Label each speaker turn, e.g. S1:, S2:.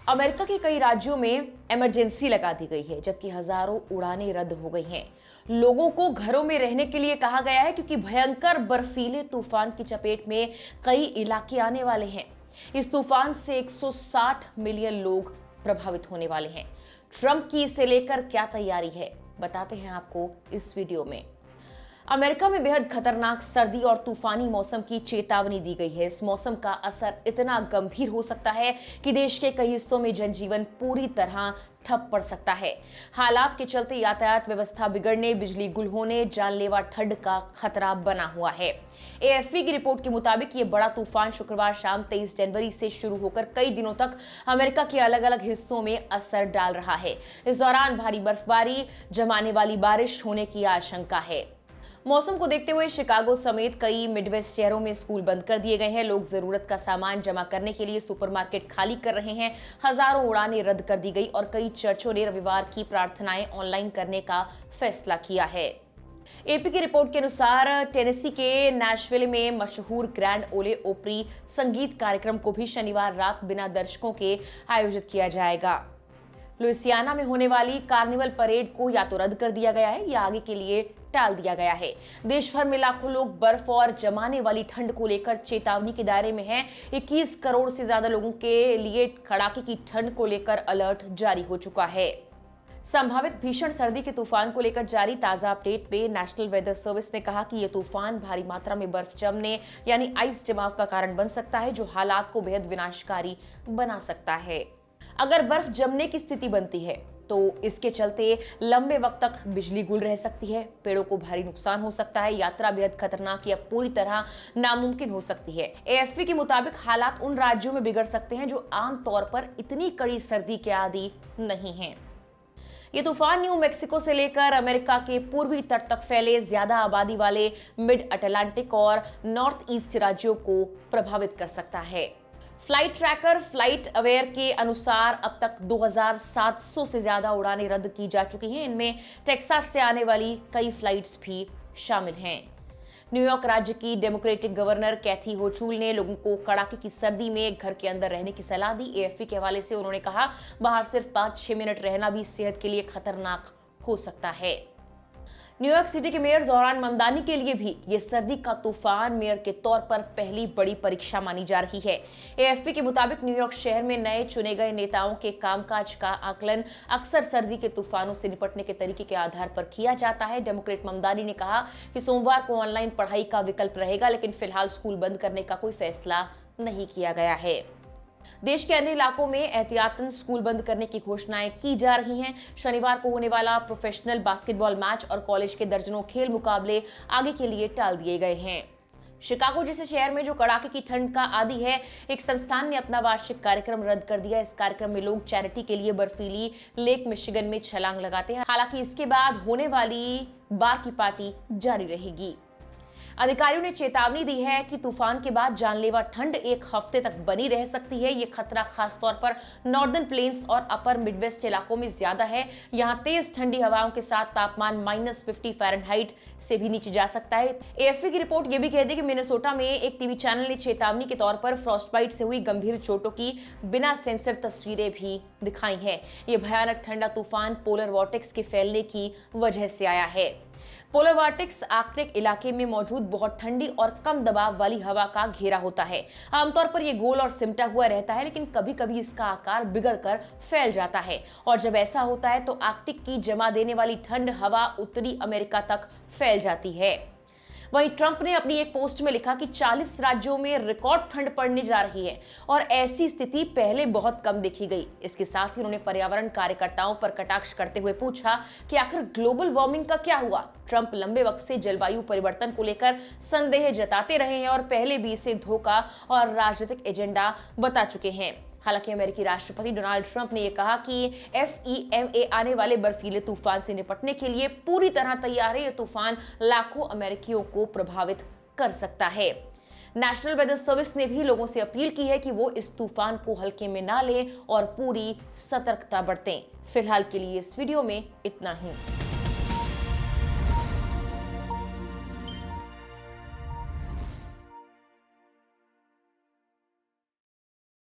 S1: America के कई राज्यों में इमरजेंसी लगा दी गई है, जबकि हजारों उड़ानें रद्द हो गई हैं। लोगों को घरों में रहने के लिए कहा गया है, क्योंकि भयंकर बर्फीले तूफान की चपेट में कई इलाके आने वाले हैं। इस तूफान से 160 मिलियन लोग प्रभावित होने वाले हैं। ट्रंप की इसे लेकर क्या तैयारी है, बताते हैं आपको इस वीडियो में। अमेरिका में बेहद खतरनाक सर्दी और तूफानी मौसम की चेतावनी दी गई है। इस मौसम का असर इतना गंभीर हो सकता है कि देश के कई हिस्सों में जनजीवन पूरी तरह ठप पड़ सकता है। हालात के चलते यातायात व्यवस्था बिगड़ने, बिजली गुल होने, जानलेवा ठंड का खतरा बना हुआ है। एएफपी की रिपोर्ट के मुताबिक ये बड़ा तूफान शुक्रवार शाम 23 जनवरी से शुरू होकर कई दिनों तक अमेरिका के अलग अलग हिस्सों में असर डाल रहा है। इस दौरान भारी बर्फबारी, जमाने वाली बारिश होने की आशंका है। मौसम को देखते हुए शिकागो समेत कई मिडवेस्ट शहरों में स्कूल बंद कर दिए गए हैं। लोग जरूरत का सामान जमा करने के लिए सुपरमार्केट खाली कर रहे हैं। हजारों उड़ानें रद्द कर दी गई और कई चर्चों ने रविवार की प्रार्थनाएं ऑनलाइन करने का फैसला किया है। एपी की रिपोर्ट के अनुसार टेनेसी के नैशविल में मशहूर ग्रैंड ओले ओपरी संगीत कार्यक्रम को भी शनिवार रात बिना दर्शकों के आयोजित किया जाएगा। लुइसियाना में होने वाली कार्निवल परेड को या तो रद्द कर दिया गया है या आगे के लिए टाल दिया गया है। देश भर में लाखों लोग बर्फ और जमाने वाली ठंड को लेकर चेतावनी के दायरे में हैं। 21 करोड़ से ज्यादा लोगों के लिए कड़ाके की ठंड को लेकर अलर्ट जारी हो चुका है। संभावित भीषण सर्दी के तूफान को लेकर जारी ताजा अपडेट में नेशनल वेदर सर्विस ने कहा कि यह तूफान भारी मात्रा में बर्फ जमने यानी आइस जमाव का कारण बन सकता है, जो हालात को बेहद विनाशकारी बना सकता है। अगर बर्फ जमने की स्थिति बनती है तो इसके चलते लंबे वक्त तक बिजली गुल रह सकती है, पेड़ों को भारी नुकसान हो सकता है, यात्रा बेहद खतरनाक या पूरी तरह नामुमकिन हो सकती है। एएफपी के मुताबिक हालात उन राज्यों में बिगड़ सकते हैं जो आमतौर पर इतनी कड़ी सर्दी के आदी नहीं हैं। ये तूफान न्यू मैक्सिको से लेकर अमेरिका के पूर्वी तट तक फैले ज्यादा आबादी वाले मिड अटलांटिक और नॉर्थ ईस्ट राज्यों को प्रभावित कर सकता है। फ्लाइट ट्रैकर फ्लाइट अवेयर के अनुसार अब तक 2700 से ज्यादा उड़ानें रद्द की जा चुकी हैं। इनमें टेक्सास से आने वाली कई फ्लाइट्स भी शामिल हैं। न्यूयॉर्क राज्य की डेमोक्रेटिक गवर्नर कैथी होचुल ने लोगों को कड़ाके की सर्दी में घर के अंदर रहने की सलाह दी। एएफपी के हवाले से उन्होंने कहा, बाहर सिर्फ 5-6 मिनट रहना भी सेहत के लिए खतरनाक हो सकता है। न्यूयॉर्क सिटी के मेयर जोहरान ममदानी के लिए भी ये सर्दी का तूफान मेयर के तौर पर पहली बड़ी परीक्षा मानी जा रही है। एएफपी के मुताबिक न्यूयॉर्क शहर में नए चुने गए नेताओं के कामकाज का आकलन अक्सर सर्दी के तूफानों से निपटने के तरीके के आधार पर किया जाता है। डेमोक्रेट ममदानी ने कहा कि सोमवार को ऑनलाइन पढ़ाई का विकल्प रहेगा, लेकिन फिलहाल स्कूल बंद करने का कोई फैसला नहीं किया गया है। देश के अन्य इलाकों में एहतियातन स्कूल बंद करने की घोषणाएं की जा रही हैं। शनिवार को होने वाला प्रोफेशनल बास्केटबॉल मैच और कॉलेज के दर्जनों खेल मुकाबले आगे के लिए टाल दिए गए हैं। शिकागो जैसे शहर में जो कड़ाके की ठंड का आदी है, एक संस्थान ने अपना वार्षिक कार्यक्रम रद्द कर दिया। इस कार्यक्रम में लोग चैरिटी के लिए बर्फीली लेक मिशिगन में छलांग लगाते हैं। हालांकि इसके बाद होने वाली बार की पार्टी जारी रहेगी। अधिकारियों ने चेतावनी दी है कि तूफान के बाद जानलेवा ठंड एक हफ्ते तक बनी रह सकती है। ये खतरा खासतौर पर नॉर्दर्न प्लेन्स और अपर मिडवेस्ट इलाकों में ज्यादा है। यहाँ तेज ठंडी हवाओं के साथ तापमान -50 फ़ारेनहाइट से भी नीचे जा सकता है। एएफपी की रिपोर्ट ये भी कहती है कि मिनेसोटा में एक टीवी चैनल ने चेतावनी के तौर पर फ्रॉस्टबाइट से हुई गंभीर चोटों की बिना सेंसर तस्वीरें भी दिखाई है। ये भयानक ठंडा तूफान पोलर वॉर्टेक्स के फैलने की वजह से आया है। पोलर वॉर्टेक्स आर्कटिक इलाके में मौजूद बहुत ठंडी और कम दबाव वाली हवा का घेरा होता है। आमतौर पर यह गोल और सिमटा हुआ रहता है, लेकिन कभी-कभी इसका आकार बिगड़कर फैल जाता है और जब ऐसा होता है तो आर्कटिक की जमा देने वाली ठंड हवा उत्तरी अमेरिका तक फैल जाती है। वहीं ट्रंप ने अपनी एक पोस्ट में लिखा कि 40 राज्यों में रिकॉर्ड ठंड पड़ने जा रही है और ऐसी स्थिति पहले बहुत कम देखी गई। इसके साथ ही उन्होंने पर्यावरण कार्यकर्ताओं पर कटाक्ष करते हुए पूछा कि आखिर ग्लोबल वार्मिंग का क्या हुआ। ट्रंप लंबे वक्त से जलवायु परिवर्तन को लेकर संदेह जताते रहे हैं और पहले भी इसे धोखा और राजनीतिक एजेंडा बता चुके हैं। हालांकि अमेरिकी राष्ट्रपति डोनाल्ड ट्रंप ने यह कहा कि FEMA आने वाले बर्फीले तूफान से निपटने के लिए पूरी तरह तैयार है। यह तूफान लाखों अमेरिकियों को प्रभावित कर सकता है। नेशनल वेदर सर्विस ने भी लोगों से अपील की है कि वो इस तूफान को हल्के में ना लें और पूरी सतर्कता बरतें। फिलहाल के लिए इस वीडियो में इतना ही।